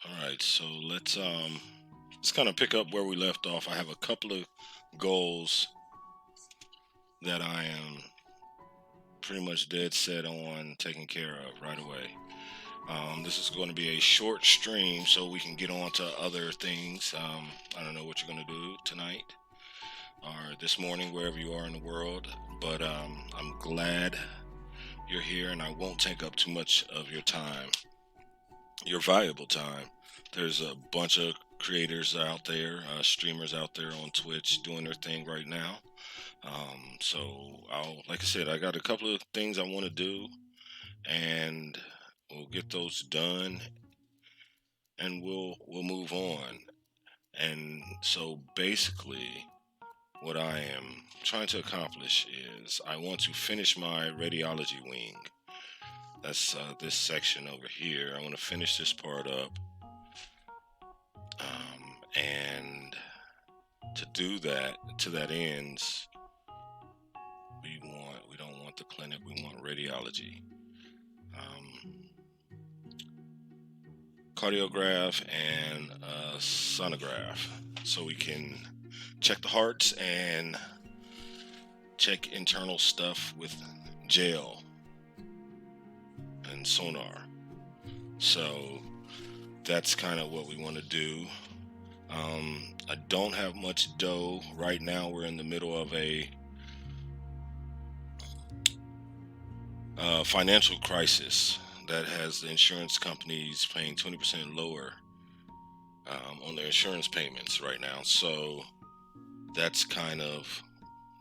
All right, so let's kind of pick up where we left off. I have a couple of goals that I am pretty much dead set on taking care of right away. This is going to be a short stream, so we can get on to other things. I don't know what you're going to do tonight or this morning, wherever you are in the world, but I'm glad you're here, and I won't take up too much of your valuable time. There's a bunch of creators out there, streamers out there on Twitch doing their thing right now. Like I said, I got a couple of things I want to do, and we'll get those done, and we'll move on. And so basically, what I am trying to accomplish is I want to finish my radiology wing. That's this section over here. I want to finish this part up, and to do that, to that ends, we don't want the clinic. We want radiology, um, cardiograph, and sonograph, so we can check the hearts and check internal stuff with gel and sonar. So that's kind of what we want to do. I don't have much dough right now. We're in the middle of a financial crisis that has the insurance companies paying 20% lower on their insurance payments right now. So that's kind of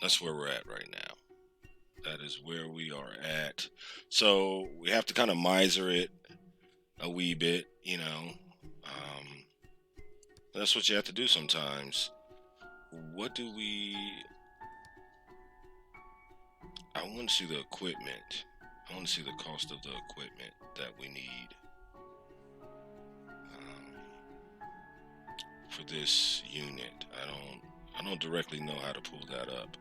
that's where we're at right now. That is where we are at. So we have to kind of miser it a wee bit, you know. Um, that's what you have to do sometimes. What do we? I want to see the equipment. I want to see the cost of the equipment that we need for this unit. I don't directly know how to pull that up,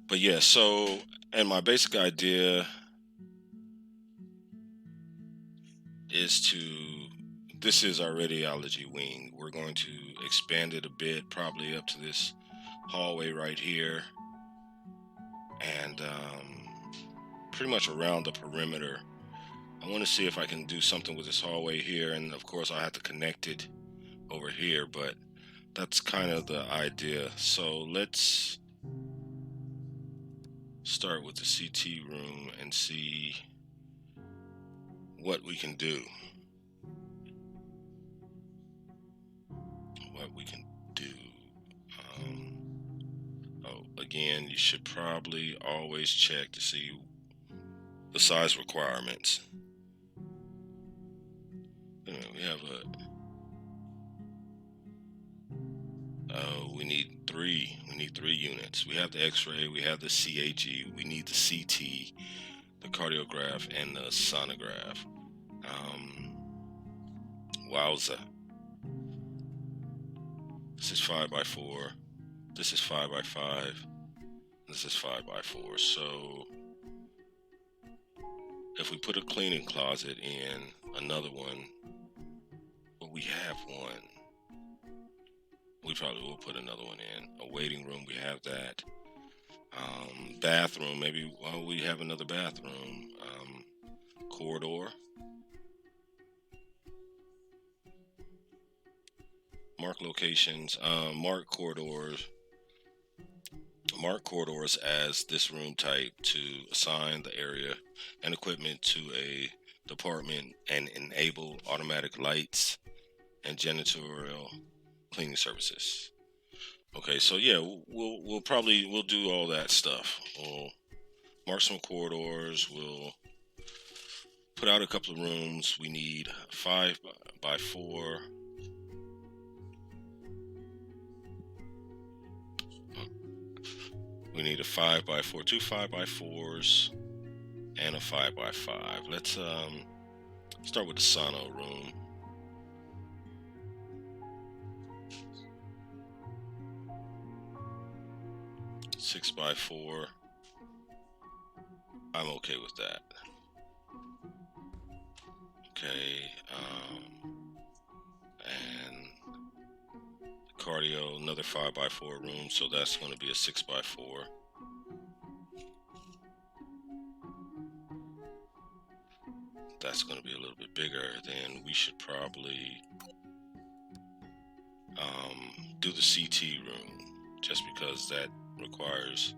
but yeah. So, and my basic idea is to. This is our radiology wing. We're going to expand it a bit, probably up to this hallway right here, and pretty much around the perimeter. I want to see if I can do something with this hallway here, and of course I'll have to connect it over here, but that's kind of the idea. So let's start with the CT room and see what we can do. What we can do. Again, you should probably always check to see the size requirements. We have we need three. We need three units. We have the X-ray. We have the CAG. We need the CT, the cardiograph, and the sonograph. Wowza. This is 5x4. This is 5x5. This is 5x4. So if we put a cleaning closet in, another one, well, we have one. We probably will put another one in. A waiting room, we have that. Bathroom, maybe we have another bathroom. Corridor. Mark locations. Mark corridors as this room type to assign the area and equipment to a department and enable automatic lights and janitorial cleaning services. Okay, so yeah, we'll do all that stuff. We'll mark some corridors. We'll put out a couple of rooms. We need 5x4. We need a 5x4, two 5x4s, and a 5x5. Let's start with the sono room. Six by four. I'm okay with that. Okay, and cardio, another 5x4 room, so that's going to be a 6x4. That's going to be a little bit bigger. Then we should probably do the CT room, just because that requires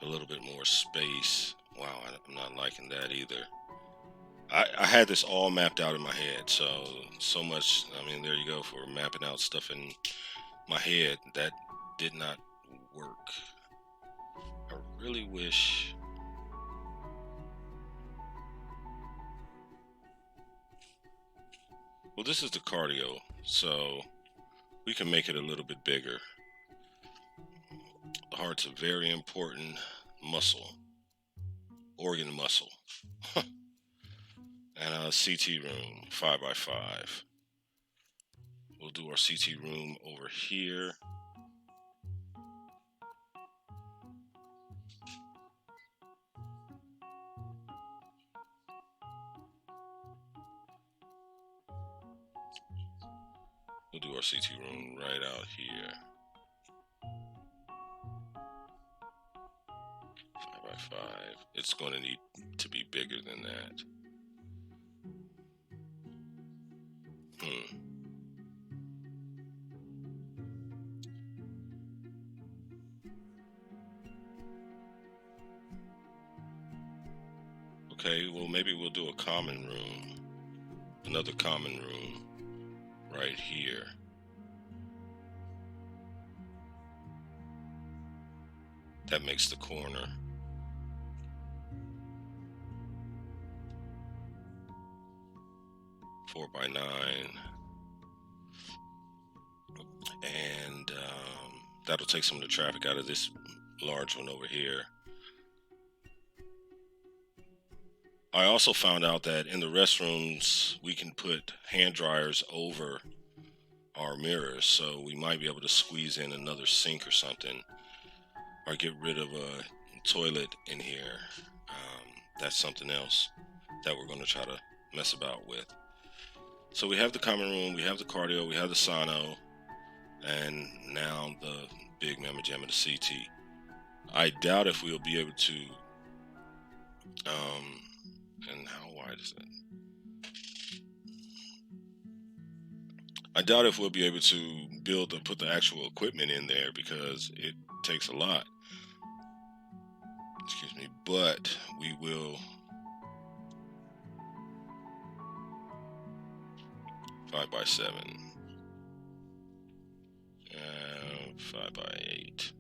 a little bit more space. Wow, I'm not liking that either. I had this all mapped out in my head, so much. I mean, there you go for mapping out stuff in my head. That did not work. I really wish. Well, this is the cardio, so we can make it a little bit bigger. The heart's a very important muscle, organ muscle. And a CT room, 5x5. We'll do our CT room over here. We'll do our CT room right out here. 5x5. It's going to need to be bigger than that. Okay, well, maybe we'll do a common room. Another common room right here. That makes the corner. Four by 9. And that'll take some of the traffic out of this large one over here. I also found out that in the restrooms, we can put hand dryers over our mirrors, so we might be able to squeeze in another sink or something, or get rid of a toilet in here. That's something else that we're going to try to mess about with. So we have the common room, we have the cardio, we have the sono, and now the big mamma jamma, the CT. I doubt if we'll be able to, and how wide is it? I doubt if we'll be able to put the actual equipment in there, because it takes a lot. Excuse me, but we will. 5x7, 5x8.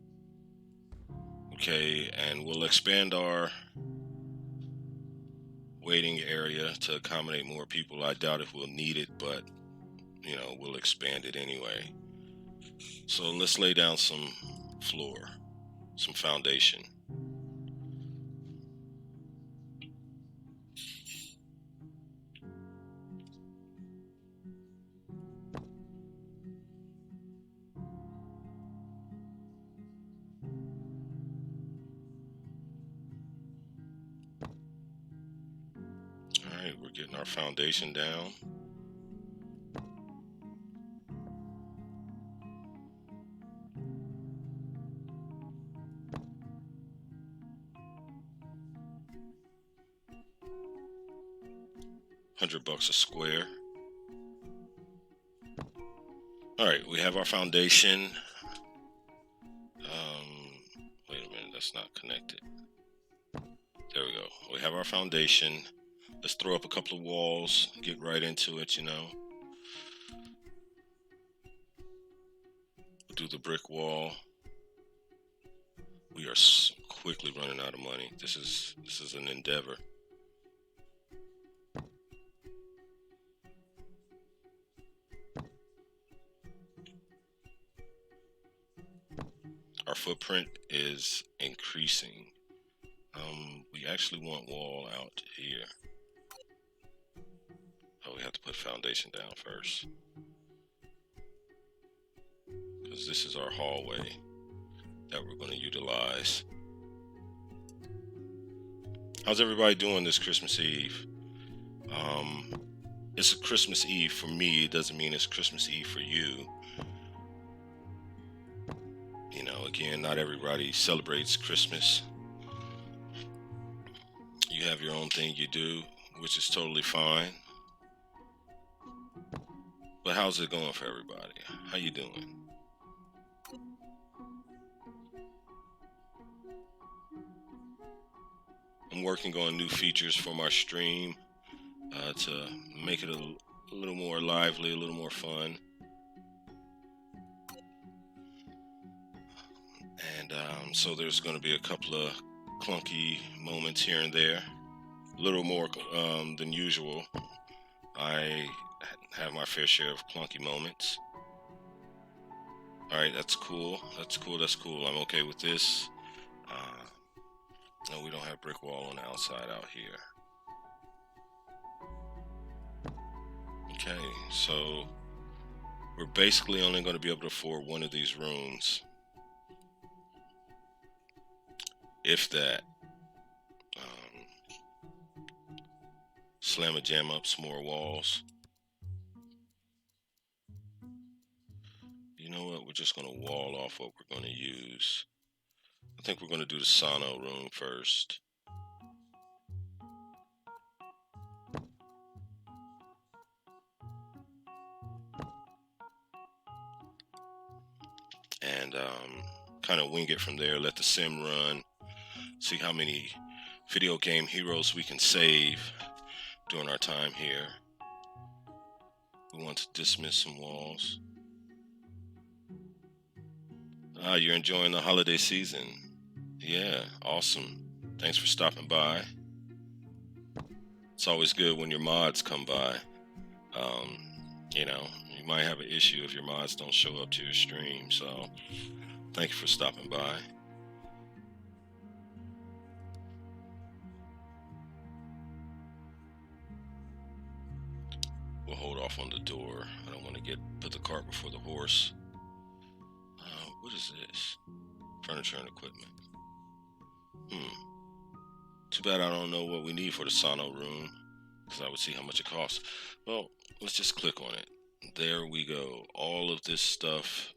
Okay, and we'll expand our waiting area to accommodate more people. I doubt if we'll need it, but we'll expand it anyway. So let's lay down some floor, some foundation. All right, we're getting our foundation down. $100 a square. All right, we have our foundation. Wait a minute, that's not connected. There we go. We have our foundation. Let's throw up a couple of walls, get right into it, Do the brick wall. We are quickly running out of money. This is an endeavor. Our footprint is increasing. We actually want wall out here. Oh, we have to put foundation down first, because this is our hallway that we're going to utilize. How's everybody doing this Christmas Eve? Um, it's a Christmas Eve for me. It doesn't mean it's Christmas Eve for you. Again, not everybody celebrates Christmas. You have your own thing you do, which is totally fine. But how's it going for everybody? How you doing? I'm working on new features for my stream to make it a little more lively, a little more fun. And so there's going to be a couple of clunky moments here and there, a little more than usual. I have my fair share of clunky moments. All right, that's cool. That's cool. That's cool. I'm okay with this. No, we don't have brick wall on the outside out here. Okay, so we're basically only going to be able to afford one of these rooms, if that. Slam a jam up some more walls. You know what? We're just going to wall off what we're going to use. I think we're going to do the sauna room first. And kind of wing it from there. Let the sim run. See how many video game heroes we can save during our time here. We want to dismiss some walls. You're enjoying the holiday season. Yeah, awesome. Thanks for stopping by. It's always good when your mods come by. You might have an issue if your mods don't show up to your stream. So thank you for stopping by. We'll hold off on the door. I don't want to put the cart before the horse. What is this? Furniture and equipment. Too bad I don't know what we need for the sauna room, because I would see how much it costs. Well, let's just click on it. There we go. All of this stuff.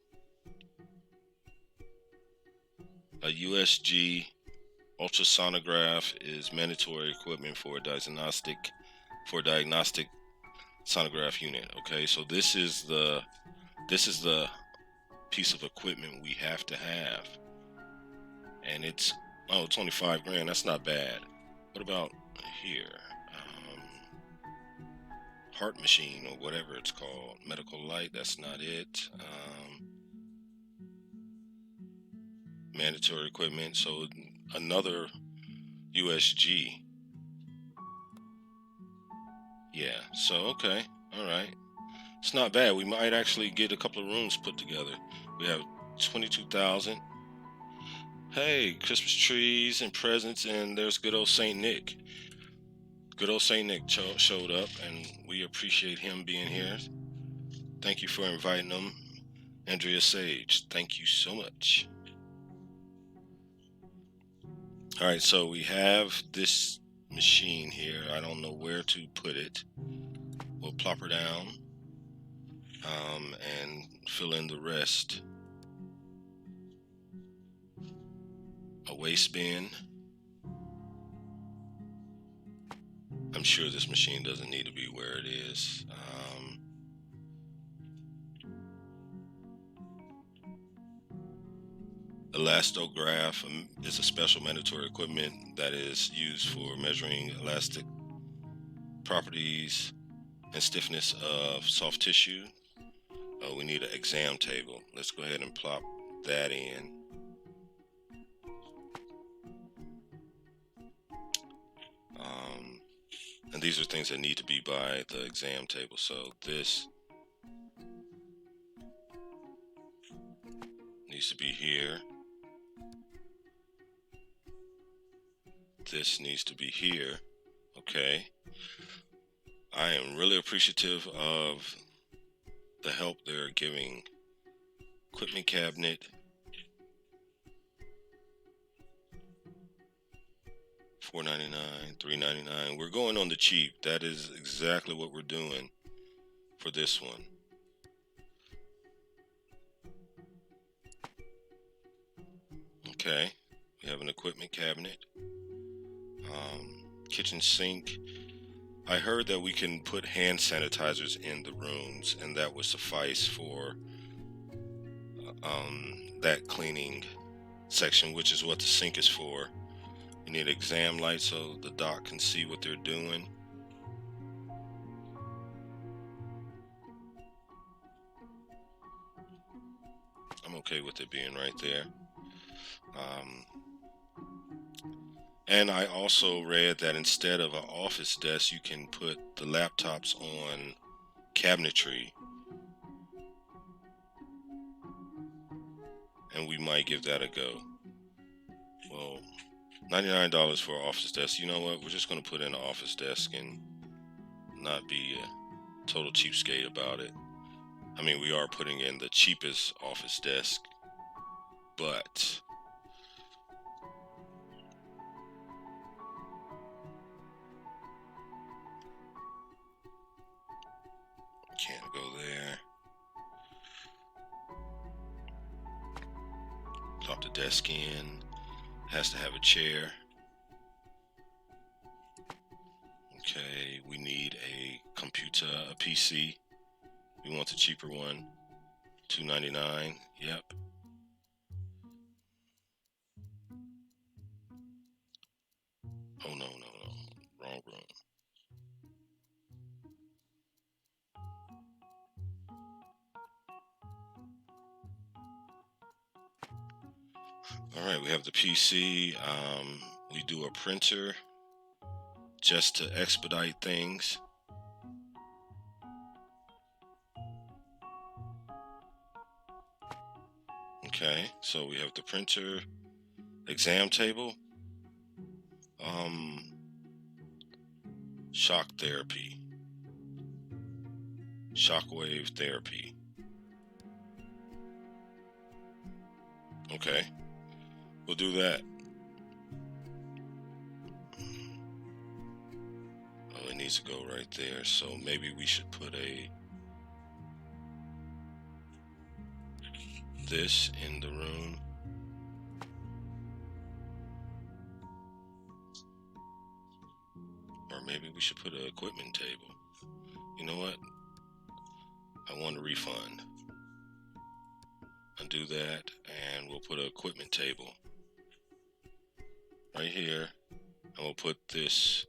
A USG ultrasonograph is mandatory equipment for a diagnostic sonograph unit. Okay, so this is the piece of equipment we have to have, and it's only $5,000. That's not bad. What about here? Heart machine or whatever it's called. Medical light. That's not it. Mandatory equipment. So another USG. Yeah. So okay. All right. It's not bad. We might actually get a couple of rooms put together. We have 22,000. Hey, Christmas trees and presents, and there's good old Saint Nick. Good old Saint Nick showed up, and we appreciate him being here. Thank you for inviting him, Andrea Sage. Thank you so much. All right, so we have this machine here. I don't know where to put it. We'll plop her down and fill in the rest. A waste bin. I'm sure this machine doesn't need to be where it is. Elastograph is a special mandatory equipment that is used for measuring elastic properties and stiffness of soft tissue. We need an exam table. Let's go ahead and plop that in. And these are things that need to be by the exam table. So this needs to be here. This needs to be here. Okay. I am really appreciative of the help they're giving. Equipment cabinet. $4.99, $3.99. We're going on the cheap. That is exactly what we're doing for this one. Okay, we have an equipment cabinet, kitchen sink. I heard that we can put hand sanitizers in the rooms, and that would suffice for that cleaning section, which is what the sink is for. You need an exam light so the doc can see what they're doing. I'm okay with it being right there. And I also read that instead of an office desk, you can put the laptops on cabinetry. And we might give that a go. Well, $99 for an office desk. You know what? We're just going to put in an office desk and not be a total cheapskate about it. I mean, we are putting in the cheapest office desk, but can't go there. Drop the desk in. Has to have a chair. Okay, we need a computer, a PC. We want the cheaper one. $2.99. Yep. Oh no. Wrong room. All right, we have the PC. We do a printer just to expedite things. Okay, so we have the printer, exam table, shock therapy, shockwave therapy. Okay, we'll do that. Oh, it needs to go right there, so maybe we should put this in the room. Or maybe we should put an equipment table. You know what? I want a refund. Undo that, and we'll put an equipment table right here, and we'll put this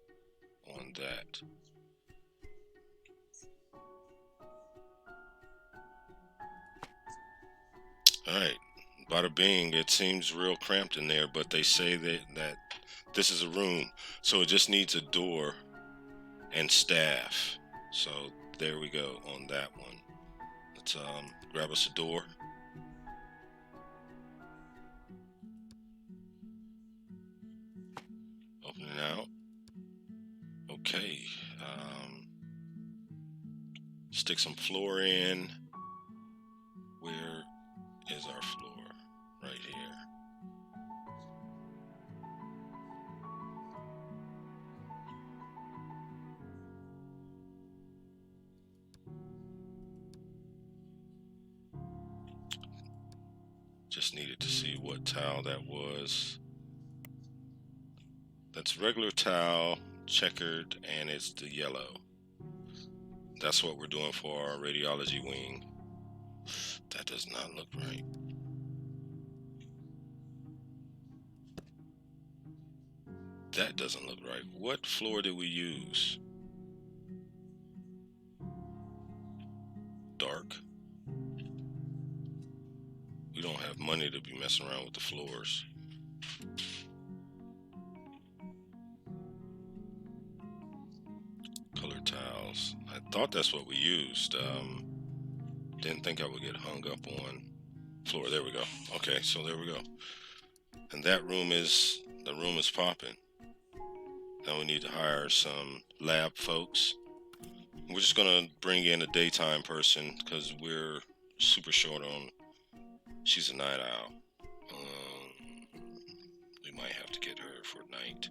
on that. Alright, bada bing. It seems real cramped in there, but they say that this is a room, so it just needs a door and staff. So there we go on that one. Let's grab us a door. Open it out. Okay. Stick some floor in. Where is our floor? Right here. Just needed to see what tile that was. That's regular tile, checkered, and it's the yellow. That's what we're doing for our radiology wing. That does not look right. That doesn't look right. What floor did we use? Dark. We don't have money to be messing around with the floors. Color tiles. I thought that's what we used. Didn't think I would get hung up on floor. There we go. Okay, so there we go. And the room is popping. Now we need to hire some lab folks. We're just gonna bring in a daytime person because we're super short on. She's a night owl. We might have to get her for night.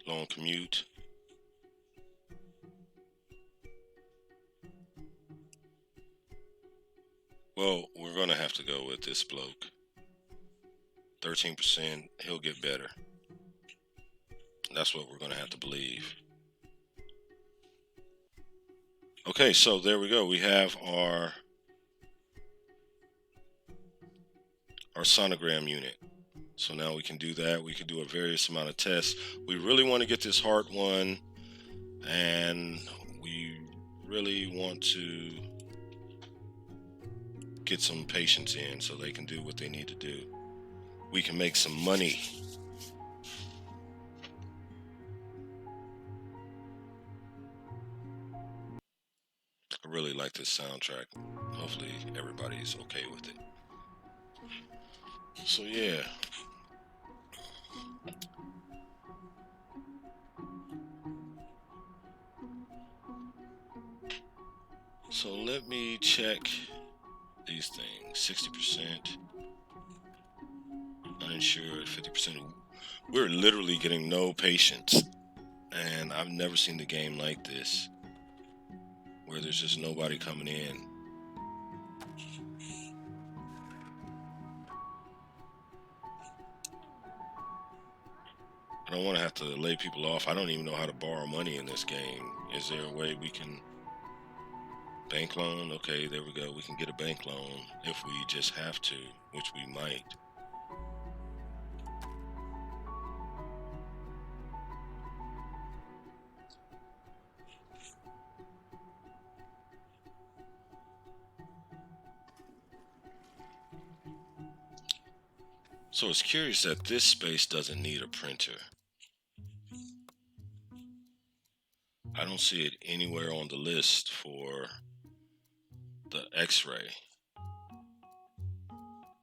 long commute. Well, we're going to have to go with this bloke. 13%, he'll get better. That's what we're going to have to believe. Okay, so there we go. We have our sonogram unit. So now we can do that. We can do a various amount of tests. We really want to get this heart one, and we really want to get some patients in so they can do what they need to do. We can make some money. I really like this soundtrack. Hopefully everybody's okay with it. So yeah. So let me check these things. 60%. Uninsured, 50%. We're literally getting no patients. And I've never seen the game like this, where there's just nobody coming in. I don't want to have to lay people off. I don't even know how to borrow money in this game. Is there a way we can bank loan? Okay, there we go. We can get a bank loan if we just have to, which we might. So it's curious that this space doesn't need a printer. I don't see it anywhere on the list for the X-ray.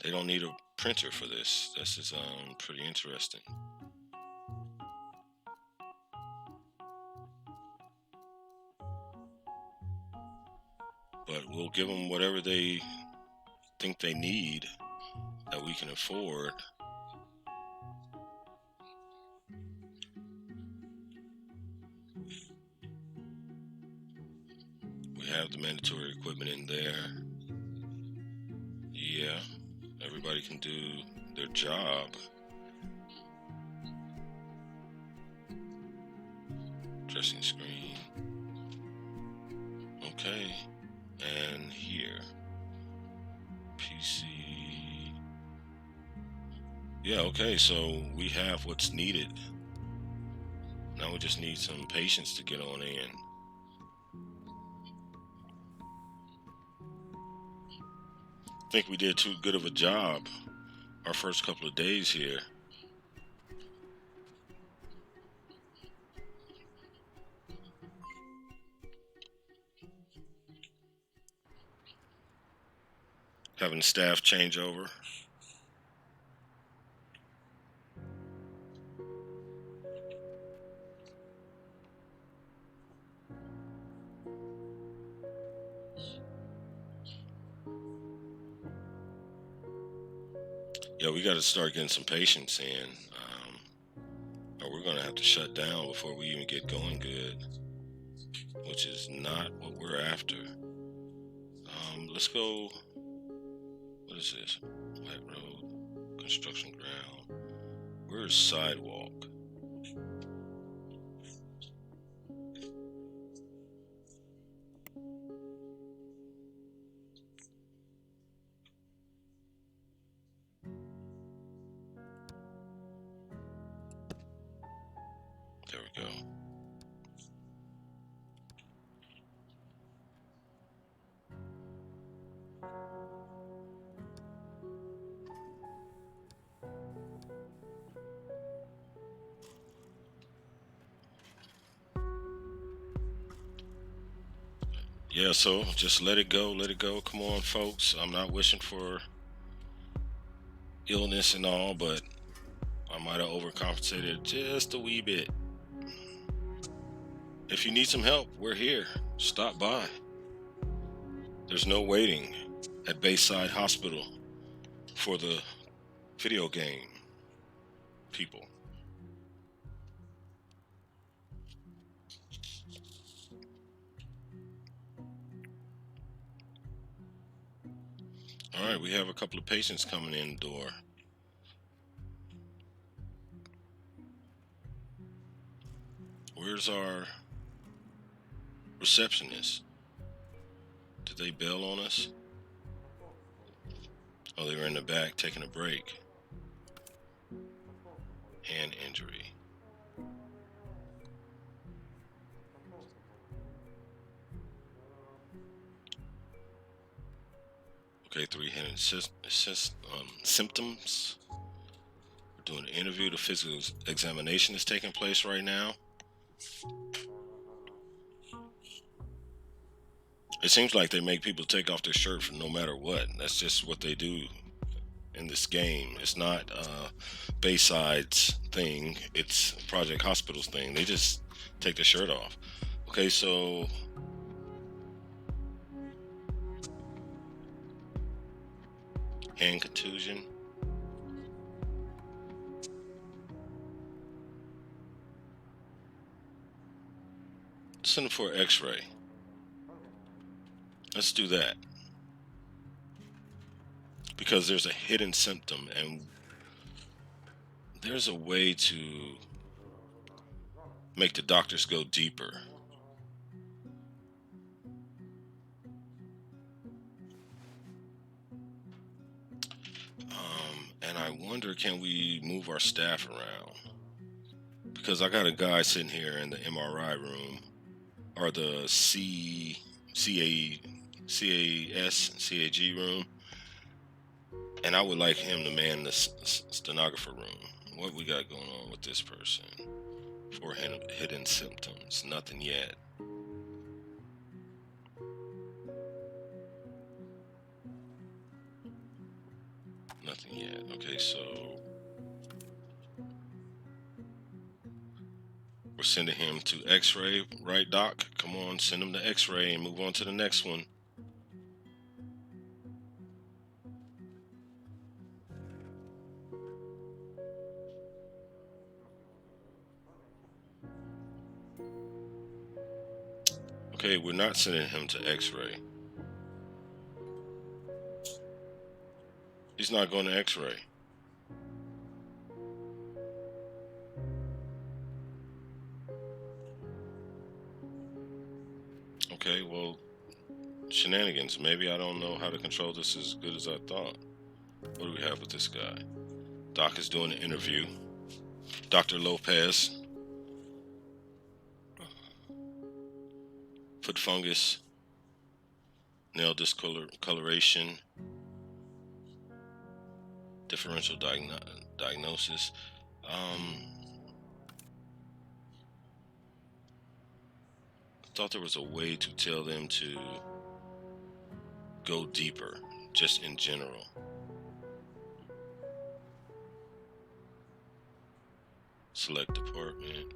They don't need a printer for this. This is pretty interesting. But we'll give them whatever they think they need that we can afford. We have the mandatory equipment in there. Yeah, everybody can do their job. Dressing screen. Okay, and here. PC. Yeah, okay, so we have what's needed. Now we just need some patients to get on in. I think we did too good of a job our first couple of days here. Having staff changeover. Yeah, we got to start getting some patients in, or we're going to have to shut down before we even get going good, which is not what we're after. Let's go. What is this? White road, construction ground. Where's sidewalk? There we go. Yeah, so just let it go, let it go. Come on, folks. I'm not wishing for illness and all, but I might have overcompensated just a wee bit. If you need some help, we're here. Stop by. There's no waiting at Bayside Hospital for the video game people. All right, we have a couple of patients coming in the door. Where's our receptionist? Did they bail on us? Oh, they were in the back taking a break. Hand injury. Okay, 3 hidden symptoms. We're doing an interview. The physical examination is taking place right now. It seems like they make people take off their shirt for no matter what. That's just what they do in this game. It's not Bayside's thing. It's Project Hospital's thing. They just take the shirt off. Okay, so hand contusion. Send them for an x-ray. Let's do that. Because there's a hidden symptom, and there's a way to make the doctors go deeper. And I wonder, can we move our staff around? Because I got a guy sitting here in the MRI room, or the CAG room, and I would like him to man the stenographer room. What we got going on with this person? For hidden symptoms, nothing yet. Nothing yet. Okay, so we're sending him to x-ray, right, Doc? Come on, send him to x-ray and move on to the next one. Okay, we're not sending him to x-ray. He's not going to x-ray. Okay, well, shenanigans. Maybe I don't know how to control this as good as I thought. What do we have with this guy? Doc is doing an interview. Dr. Lopez. Foot fungus. Nail discoloration. Differential diagnosis. I thought there was a way to tell them to go deeper, just in general. Select department.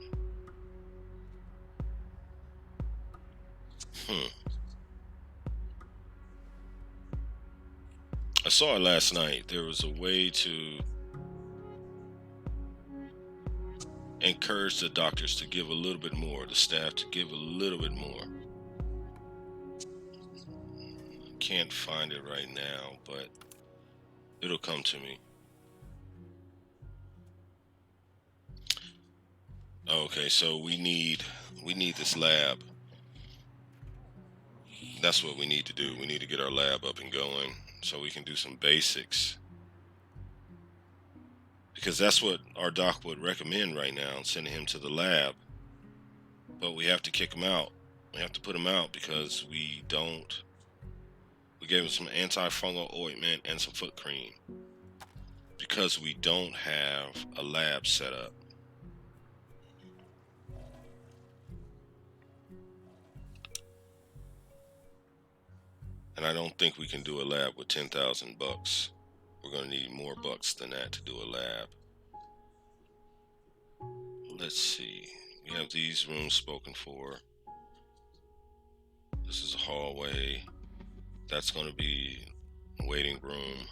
I saw it last night. There was a way to encourage the doctors to give a little bit more, the staff to give a little bit more. Can't find it right now, but it'll come to me. Okay, so we need this lab. That's what we need to do. We need to get our lab up and going so we can do some basics. Because that's what our doc would recommend right now, sending him to the lab. But we have to kick him out. We have to put him out because we gave him some antifungal ointment and some foot cream. Because we don't have a lab set up. And I don't think we can do a lab with $10,000. We're going to need more bucks than that to do a lab. Let's see. We have these rooms spoken for. This is a hallway. That's going to be a waiting room.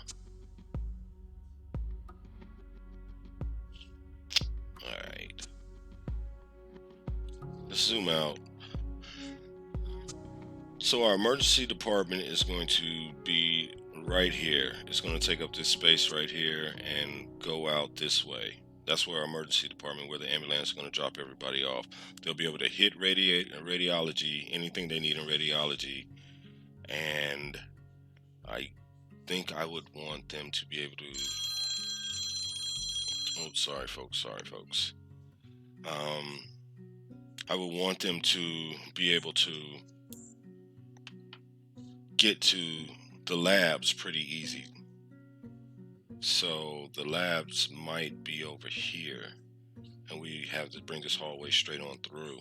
Alright. Let's zoom out. So our emergency department is going to be right here. It's going to take up this space right here and go out this way. That's where our emergency department, where the ambulance is going to drop everybody off. They'll be able to hit radiology, anything they need in radiology. And I think I would want them to be able to... Oh, sorry, folks. I would want them to be able to get to the labs pretty easy. So the labs might be over here, and we have to bring this hallway straight on through.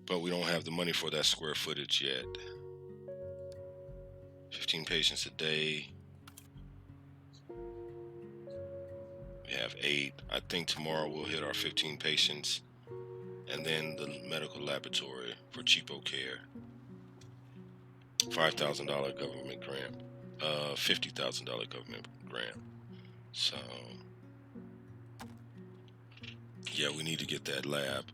But we don't have the money for that square footage yet. 15 patients a day. We have 8. I think tomorrow we'll hit our 15 patients, and then the medical laboratory for cheapo care. $5,000 government grant. $50,000 government grant. So, yeah, we need to get that lab.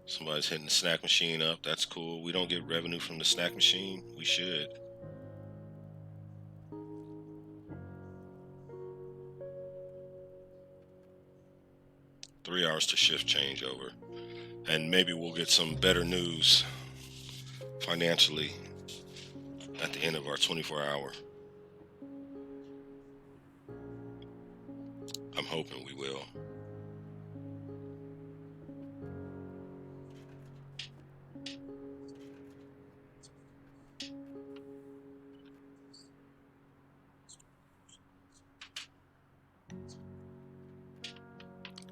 Somebody's hitting the snack machine up. That's cool. We don't get revenue from the snack machine. We should. $3 hours to shift changeover. And maybe we'll get some better news financially at the end of our 24-hour. I'm hoping we will.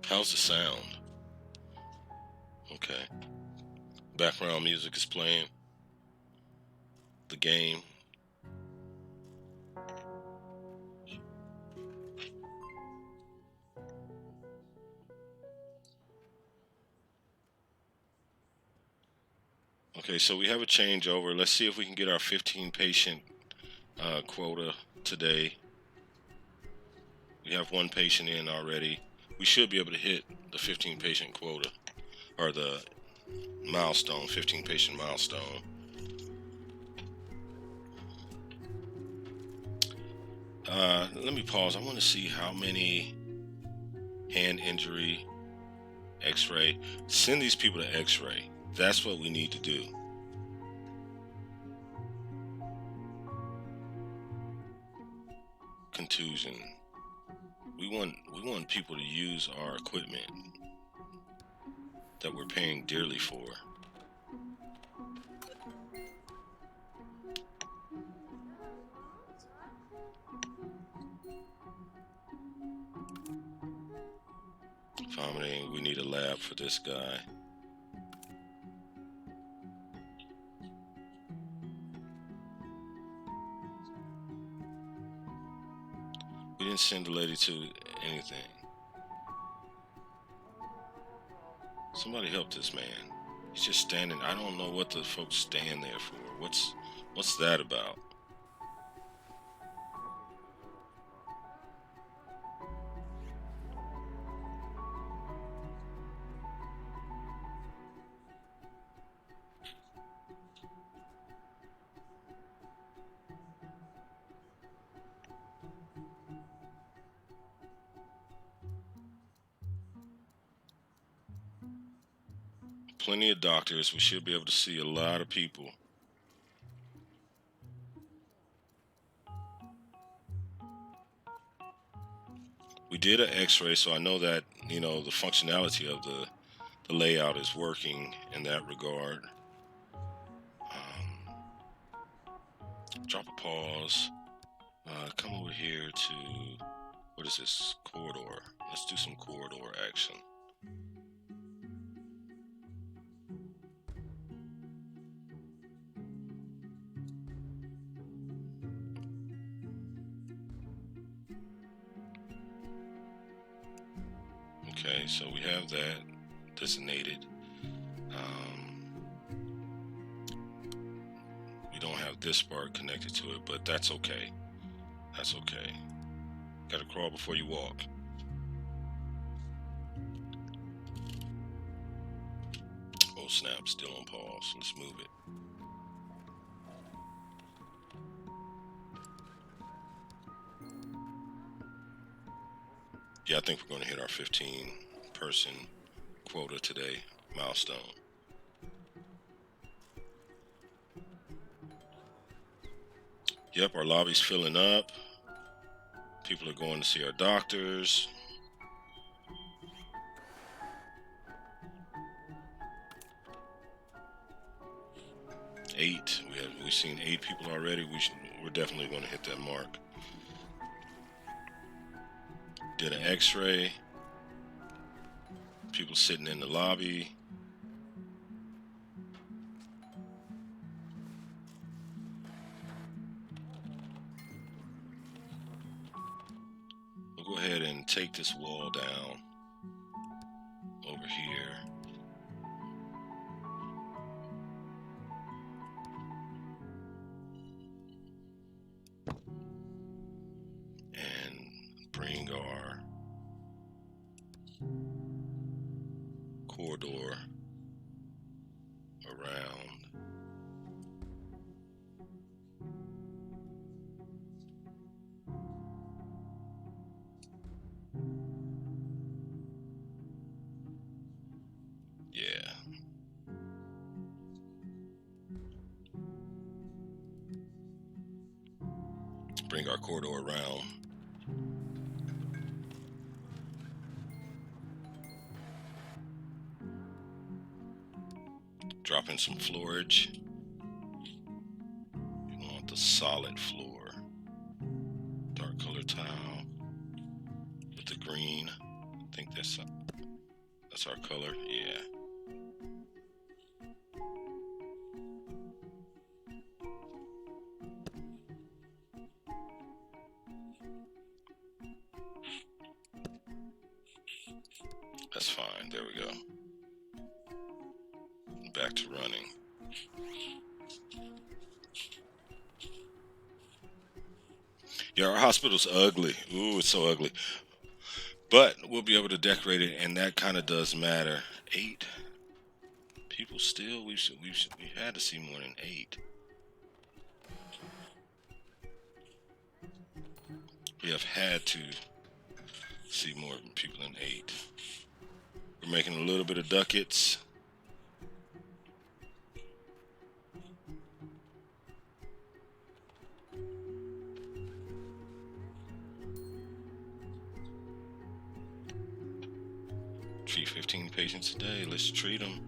How's the sound? Okay. Background music is playing. The game. Okay, so we have a changeover. Let's see if we can get our 15 patient quota today. We have 1 patient in already. We should be able to hit the 15 patient quota, or the milestone, 15 patient milestone. Let me pause. I want to see how many hand injury, x-ray. Send these people to x-ray. That's what we need to do. Contusion. We want people to use our equipment that we're paying dearly for. Vomiting, we need a lab for this guy. We didn't send the lady to anything. Somebody help this man. He's just standing. I don't know what the folks stand there for. What's that about? Plenty of doctors. We should be able to see a lot of people. We did an x-ray, so I know that, the functionality of the layout is working in that regard. Drop a pause. Come over here to, what is this, corridor. Let's do some corridor action. Okay, so we have that designated. We don't have this part connected to it, but that's okay. That's okay. Gotta crawl before you walk. snap, still on pause. Let's move it. Yeah, I think we're going to hit our 15-person quota today, milestone. Yep, our lobby's filling up. People are going to see our doctors. We've seen 8 people already. We're definitely going to hit that mark. Did an X-ray. People sitting in the lobby. We'll go ahead and take this wall down over here. And bring our corridor around. Yeah. Bring our corridor around. Drop in some floorage. You want the solid floor. Dark color tile with the green. I think that's our color. Yeah. That's fine. There we go. Back to running. Yeah, our hospital's ugly. Ooh, it's so ugly. But we'll be able to decorate it, and that kind of does matter. 8 people still. We had to see more than 8. We have had to see more people than 8. We're making a little bit of ducats. Treat 15 patients a day. Let's treat them.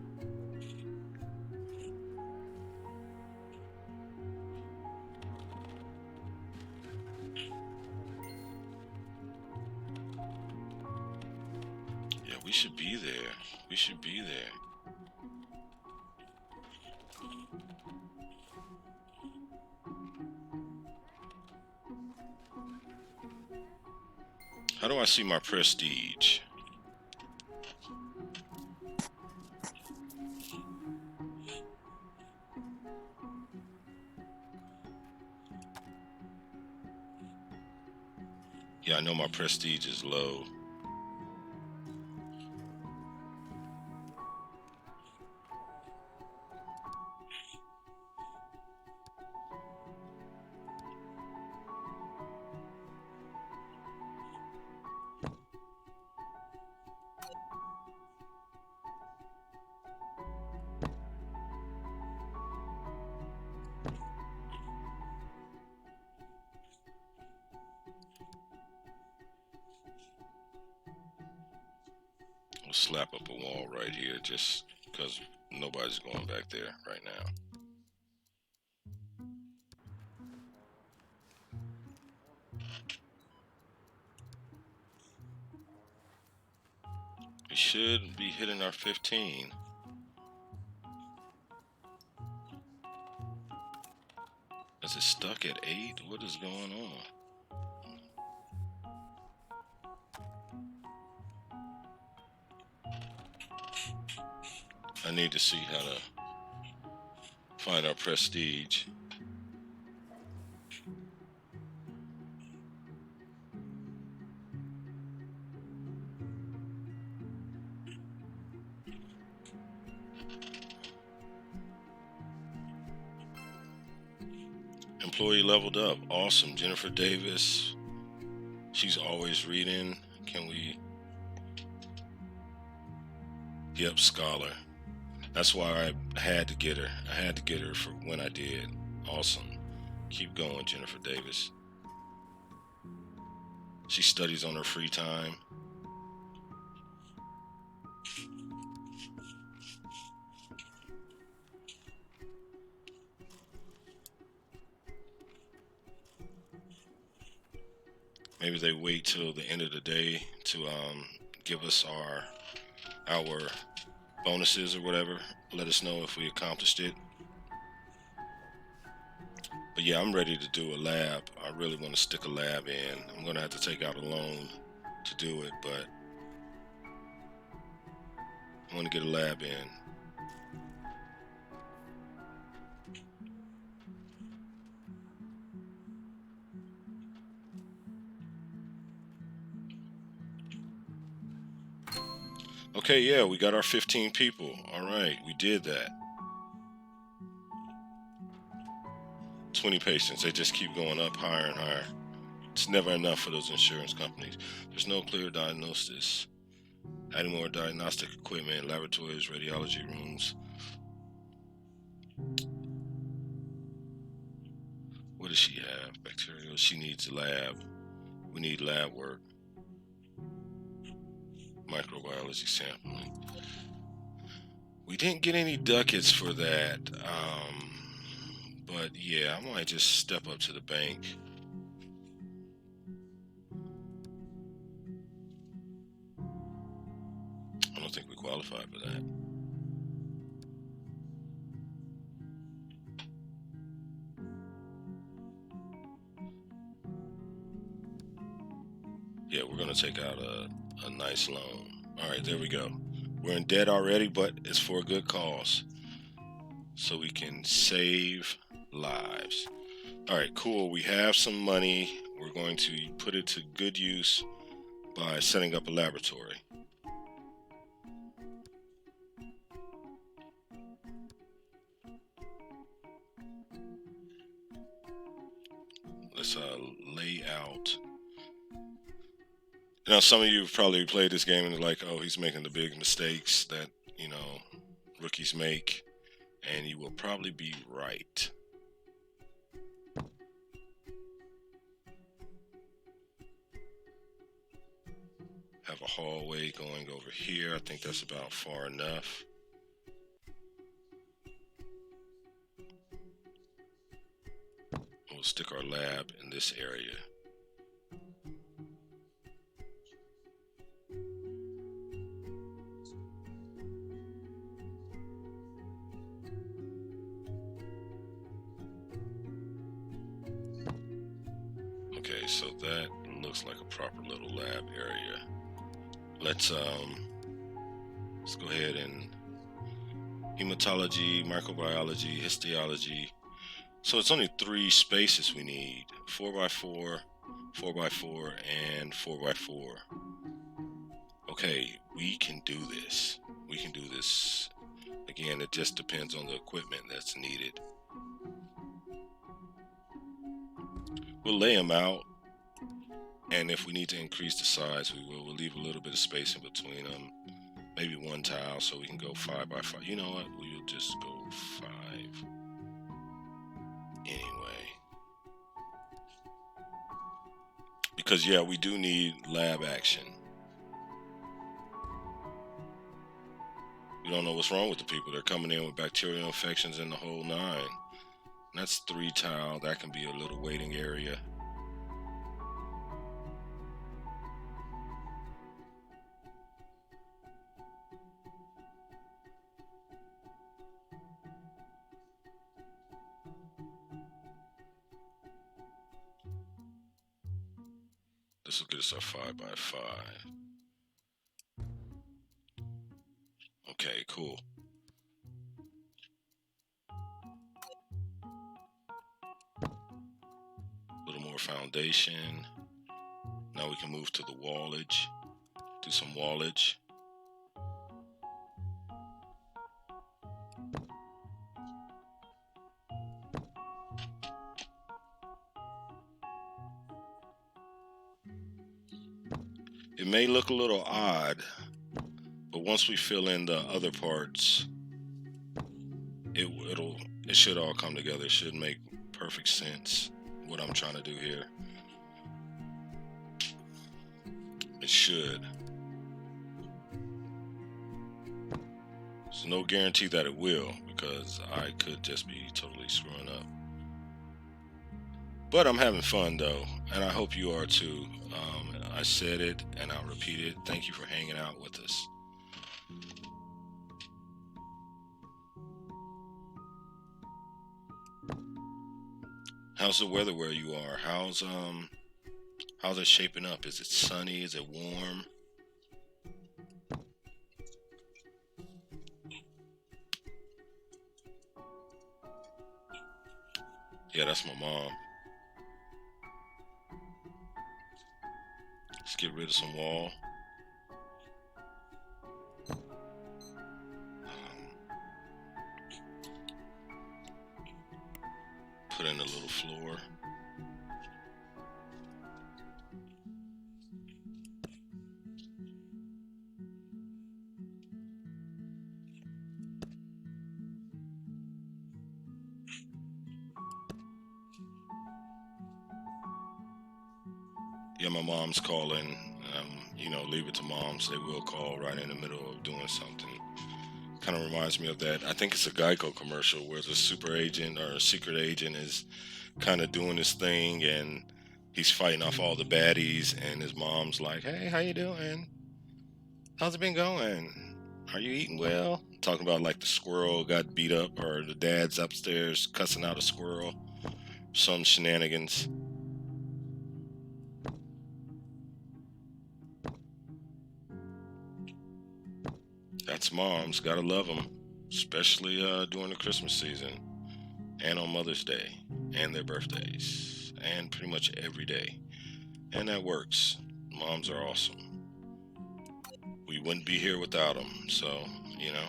Yeah, we should be there. We should be there. How do I see my prestige? Yeah, I know my prestige is low. We'll slap up a wall right here just because nobody's going back there right now. We should be hitting our 15. Is it stuck at 8? What is going on? I need to see how to find our prestige. employee leveled up. Awesome. Jennifer Davis. She's always reading. Can we? Yep, scholar. That's why I had to get her. I had to get her for when I did. Awesome. Keep going, Jennifer Davis. She studies on her free time. Maybe they wait till the end of the day to give us our bonuses or whatever. Let us know if we accomplished it. But yeah, I'm ready to do a lab. I really want to stick a lab in. I'm going to have to take out a loan to do it, but I want to get a lab in. Okay, yeah, we got our 15 people. All right, we did that. 20 patients. They just keep going up higher and higher. It's never enough for those insurance companies. There's no clear diagnosis. Adding more diagnostic equipment, laboratories, radiology rooms. What does she have? Bacterial. She needs a lab. We need lab work. Microbiology sampling. We didn't get any ducats for that. But yeah, I might just step up to the bank. I don't think we qualify for that. Yeah, we're going to take out a nice loan. All right, there we go. We're in debt already, but it's for a good cause. So we can save lives. All right, cool. We have some money. We're going to put it to good use by setting up a laboratory. Let's lay out. Now, some of you have probably played this game and are like, oh, he's making the big mistakes that, rookies make. And you will probably be right. Have a hallway going over here. I think that's about far enough. We'll stick our lab in this area. Okay, so that looks like a proper little lab area. Let's go ahead and hematology, microbiology, histology. So it's only 3 spaces we need: 4x4, 4x4, and 4x4. Okay, we can do this. We can do this. Again, it just depends on the equipment that's needed. We'll lay them out, and if we need to increase the size, we will. We'll leave a little bit of space in between them. Maybe 1 tile so we can go 5x5. You know what? We'll just go 5. Anyway. Because, yeah, we do need lab action. We don't know what's wrong with the people. They're coming in with bacterial infections in the whole 9. And that's 3 tile. That can be a little waiting area. This will get us our 5x5. Okay, cool. A little more foundation. Now we can move to the wallage. Do some wallage. It may look a little odd, but once we fill in the other parts, it should all come together. It should make perfect sense what I'm trying to do here. It should. There's no guarantee that it will, because I could just be totally screwing up. But I'm having fun though, and I hope you are too. I said it and I'll repeat it. Thank you for hanging out with us. How's the weather where you are? How's it shaping up? Is it sunny? Is it warm? Yeah, that's my mom. Let's get rid of some wall. Put in a little floor. Yeah, my mom's calling. Leave it to moms. They will call right in the middle of doing something. Kind of reminds me of that. I think it's a Geico commercial where the super agent or secret agent is kind of doing his thing and he's fighting off all the baddies and his mom's like, "Hey, how you doing? How's it been going? Are you eating well?" Talking about like the squirrel got beat up or the dad's upstairs cussing out a squirrel. Some shenanigans. That's moms. Gotta love them, especially during the Christmas season and on Mother's Day and their birthdays and pretty much every day. And that works. Moms are awesome. We wouldn't be here without them. So, you know,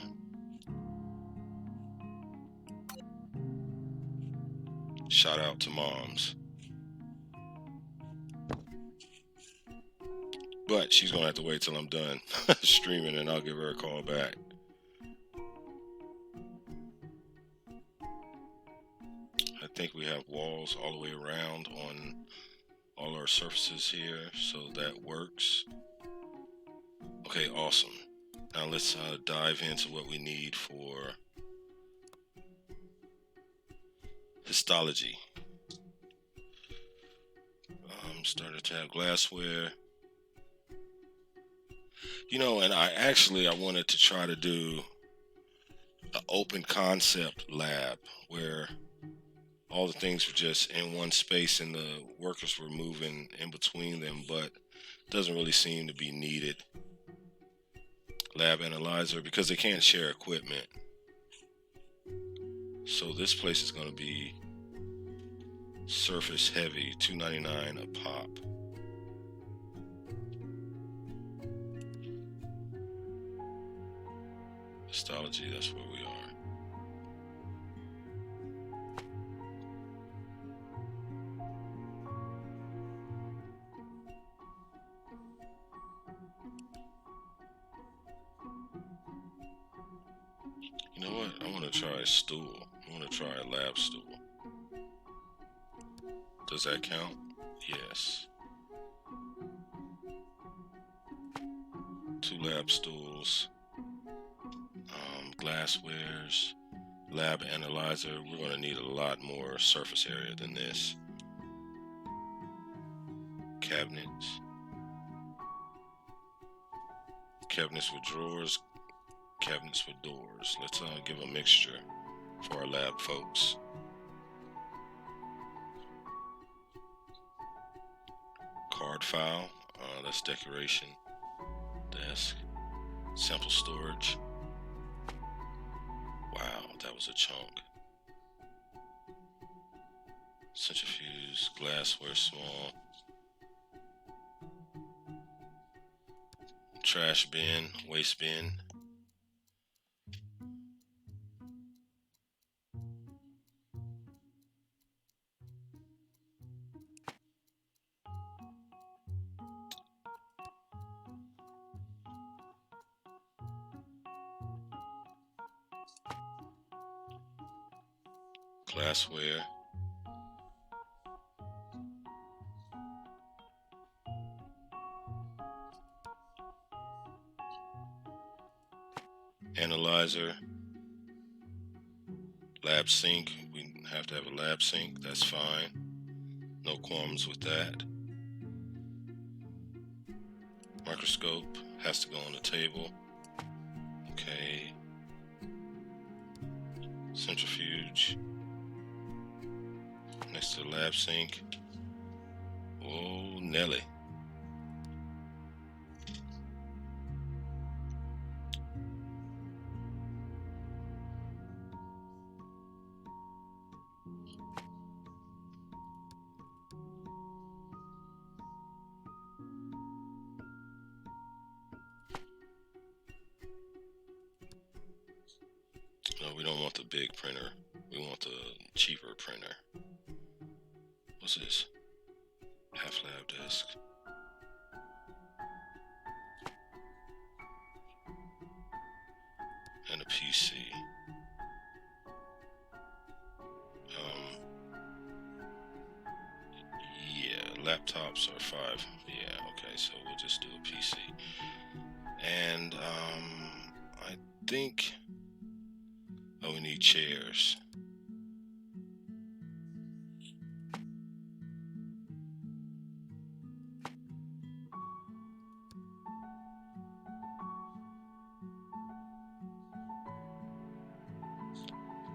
shout out to moms. But she's going to have to wait till I'm done streaming and I'll give her a call back. I think we have walls all the way around on all our surfaces here, so that works. Okay, awesome. Now let's dive into what we need for histology. Started to have glassware. And I wanted to try to do an open concept lab where all the things were just in one space and the workers were moving in between them, but it doesn't really seem to be needed. Lab analyzer, because they can't share equipment. So this place is going to be surface heavy, $2.99 a pop. Histology, that's where we are. You know what? I want to try a stool. I want to try a lab stool. Does that count? Yes. 2 lab stools. Glasswares. Lab analyzer. We're going to need a lot more surface area than this. Cabinets. Cabinets with drawers. Cabinets with doors. Let's give a mixture for our lab folks. Card file, that's decoration. Desk, sample storage. Wow, that was a chunk. Centrifuge, glassware small. Trash bin, waste bin. glassware, analyzer, lab sink. We have to have a lab sink. That's fine. No qualms with that. Microscope has to go on the table. Okay. Centrifuge next to the lab sink. Oh, Nelly. No, we don't want the big printer. We want the cheaper printer. What's this? Half lab desk. And a PC. Yeah, laptops are 5. Yeah, okay, so we'll just do a PC. And I think we need chairs.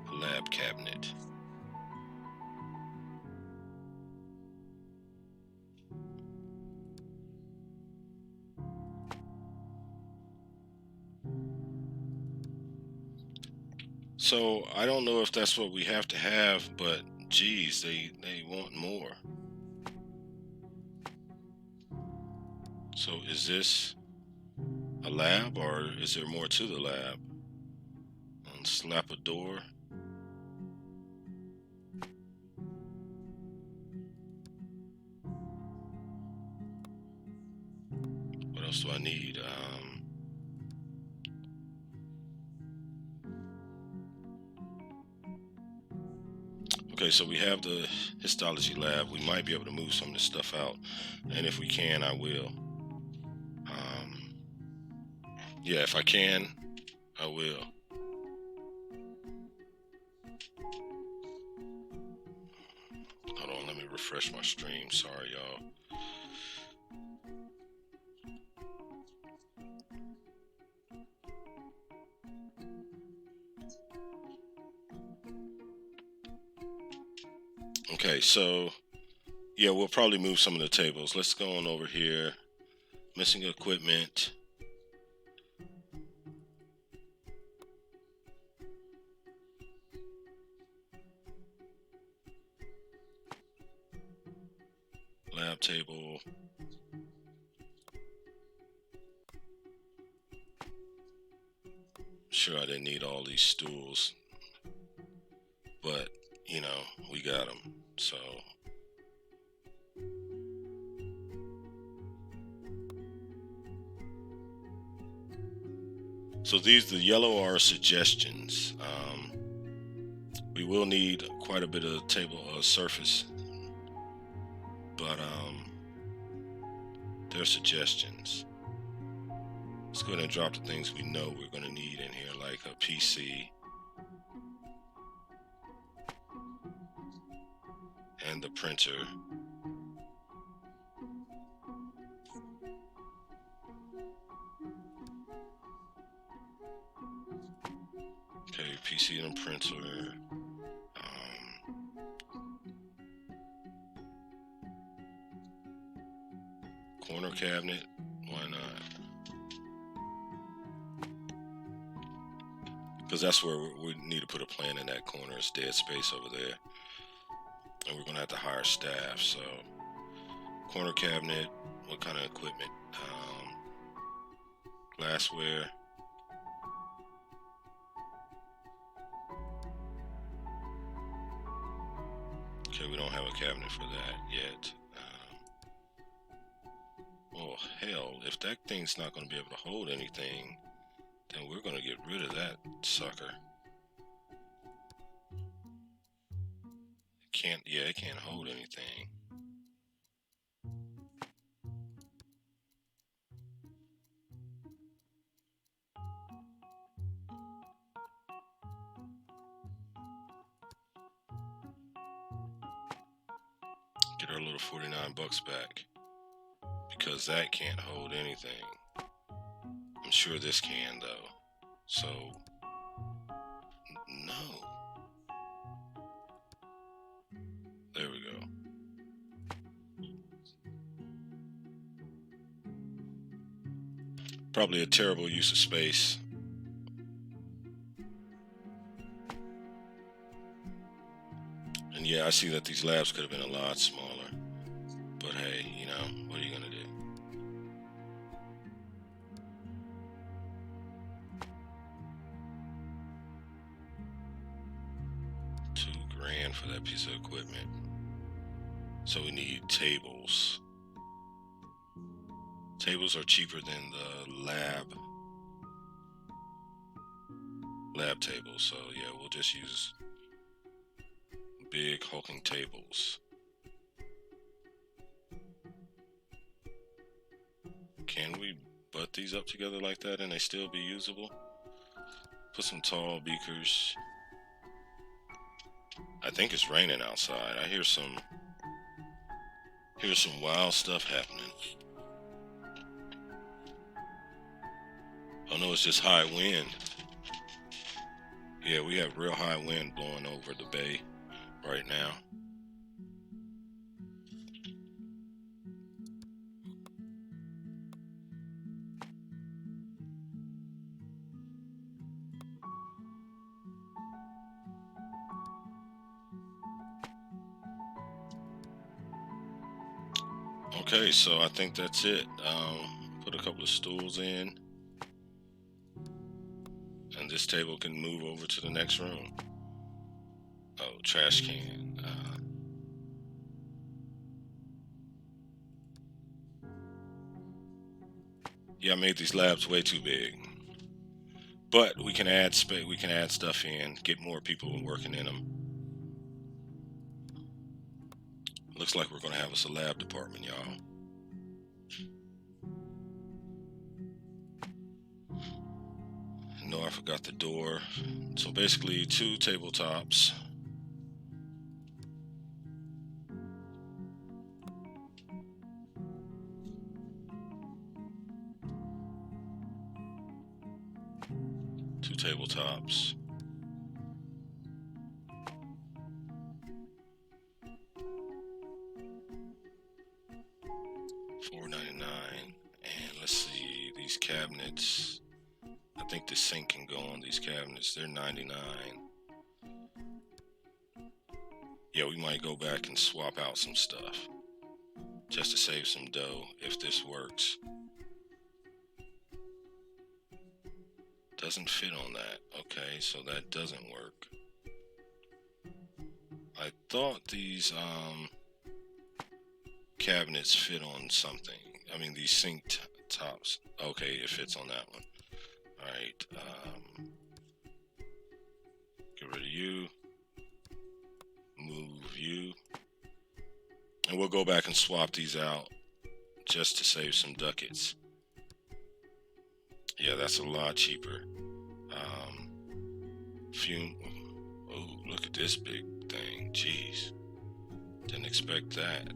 A lab cabinet. So I don't know if that's what we have to have, but geez, they want more. So is this a lab, or is there more to the lab? Slap a door. What else do I need? Okay, so we have the histology lab. We might be able to move some of this stuff out, and if we can, I will. Yeah, if I can, I will. Hold on, let me refresh my stream. Sorry, y'all. Okay, so yeah, we'll probably move some of the tables. Let's go on over here. Missing equipment. Lab table. Sure, I didn't need all these stools, but you know, we got them. So the yellow are suggestions. We will need quite a bit of table surface, but they're suggestions. Let's go ahead and drop the things we know we're going to need in here, like a PC and the printer. Okay, PC and printer. Corner cabinet, why not? Because that's where we need to put a plant in that corner. It's dead space over there, and we're gonna have to hire staff. So, corner cabinet. What kind of equipment? Glassware. Okay, we don't have a cabinet for that yet. Oh hell, if that thing's not going to be able to hold anything, then we're going to get rid of that sucker. can't, yeah, it can't hold anything. Get our little 49 bucks back. Because that can't hold anything. I'm sure this can, though. So, no. There we go. Probably a terrible use of space. And yeah, I see that these labs could have been a lot smaller. But hey, you know, what are you going to do? $2,000 for that piece of equipment. So we need tables. Tables are cheaper than the lab tables. So yeah, we'll just use big hulking tables. Can we butt these up together like that and they still be usable? Put some tall beakers. I think it's raining outside. I hear some wild stuff happening. Oh no, it's just high wind. Yeah, we have real high wind blowing over the bay right now. Okay, so I think that's it. Put a couple of stools in, and this table can move over to the next room. Oh, trash can. Yeah, I made these labs way too big, but we can add space. We can add stuff in, get more people working in them. Looks like we're gonna have us a lab department, y'all. No, I forgot the door. So basically, 2 tabletops. Two tabletops. $4.99. And let's see, these cabinets. I think the sink can go on these cabinets. They're $99. Yeah, we might go back and swap out some stuff just to save some dough if this works. Doesn't fit on that. Okay, so that doesn't work. I thought these cabinets fit on something. I mean, these sink tops. Okay, it fits on that one. All right. Get rid of you. Move you. And we'll go back and swap these out just to save some ducats. Yeah, that's a lot cheaper. Fume. Oh, look at this big thing. Jeez. Didn't expect that.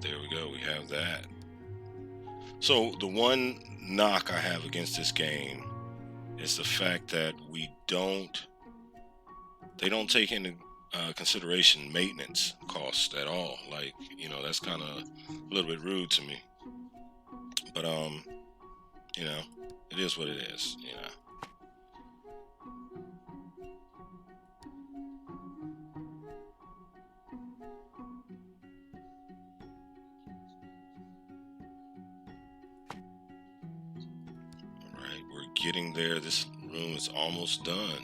There we go. We have that. So the one knock I have against this game is the fact that they don't take into consideration maintenance costs at all. Like, you know, that's kind of a little bit rude to me. But you know, it is what it is. You know. All right, we're getting there. This room is almost done.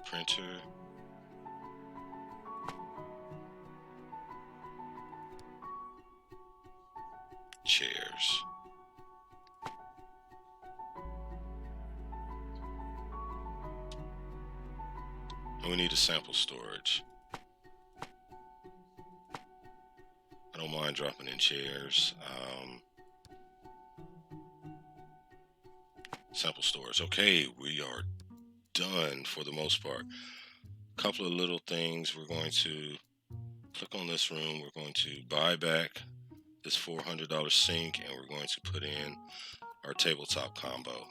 Printer. Chairs. we need a sample storage. I don't mind dropping in chairs. Sample storage. Okay, we are done for the most part. A couple of little things. We're going to click on this room. We're going to buy back this $400 sink, and we're going to put in our tabletop combo.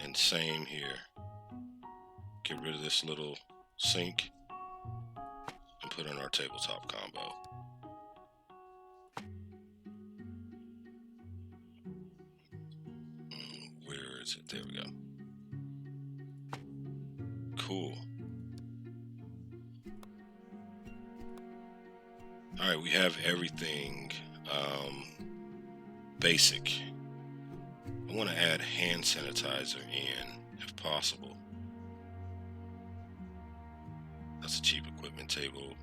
And same here. Get rid of this little sink and put in our tabletop combo. Where is it? There we go. Cool. All right, we have everything basic. I want to add hand sanitizer in, if possible. That's a cheap equipment table.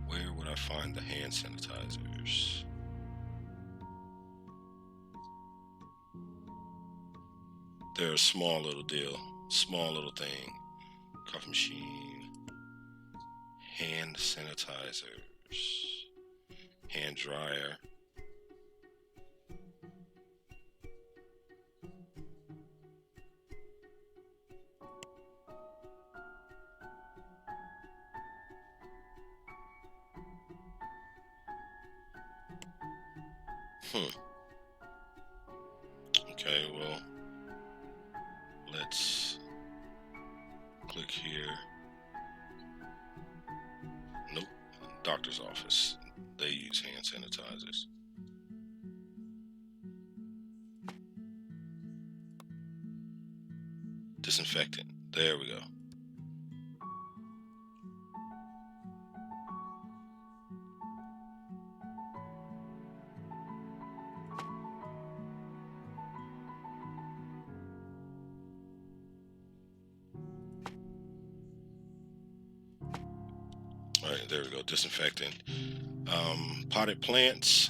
Where would I find the hand sanitizers? They're a small little deal, small little thing. Coffee machine, hand sanitizers, hand dryer. Okay, well, let's click here. Nope, doctor's office. They use hand sanitizers. Disinfectant. There we go. All right, there we go. Disinfectant. Potted plants.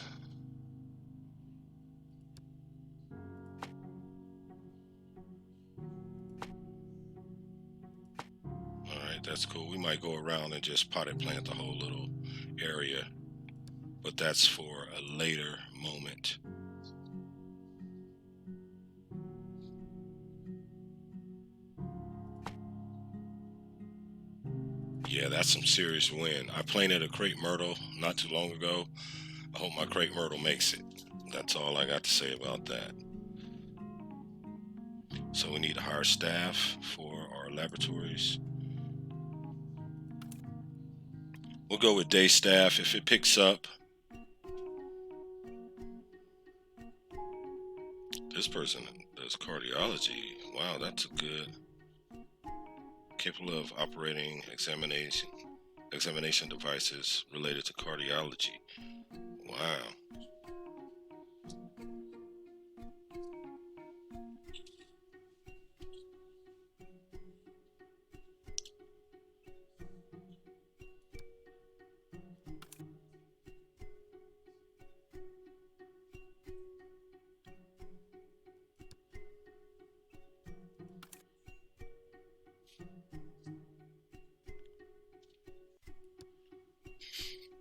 All right, that's cool. We might go around and just potted plant the whole little area, but that's for a later moment. Yeah, that's some serious wind. I planted a crepe myrtle not too long ago. I hope my crepe myrtle makes it. That's all I got to say about that. So we need to hire staff for our laboratories. We'll go with day staff. If it picks up, this person does cardiology. Wow, that's good. Capable of operating examination devices related to cardiology. Wow.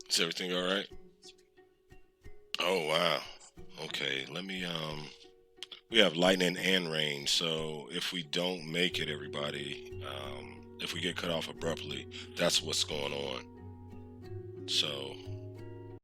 Is everything all right? Oh, wow. Okay, let me we have lightning and rain, so if we don't make it, everybody, if we get cut off abruptly, that's what's going on. So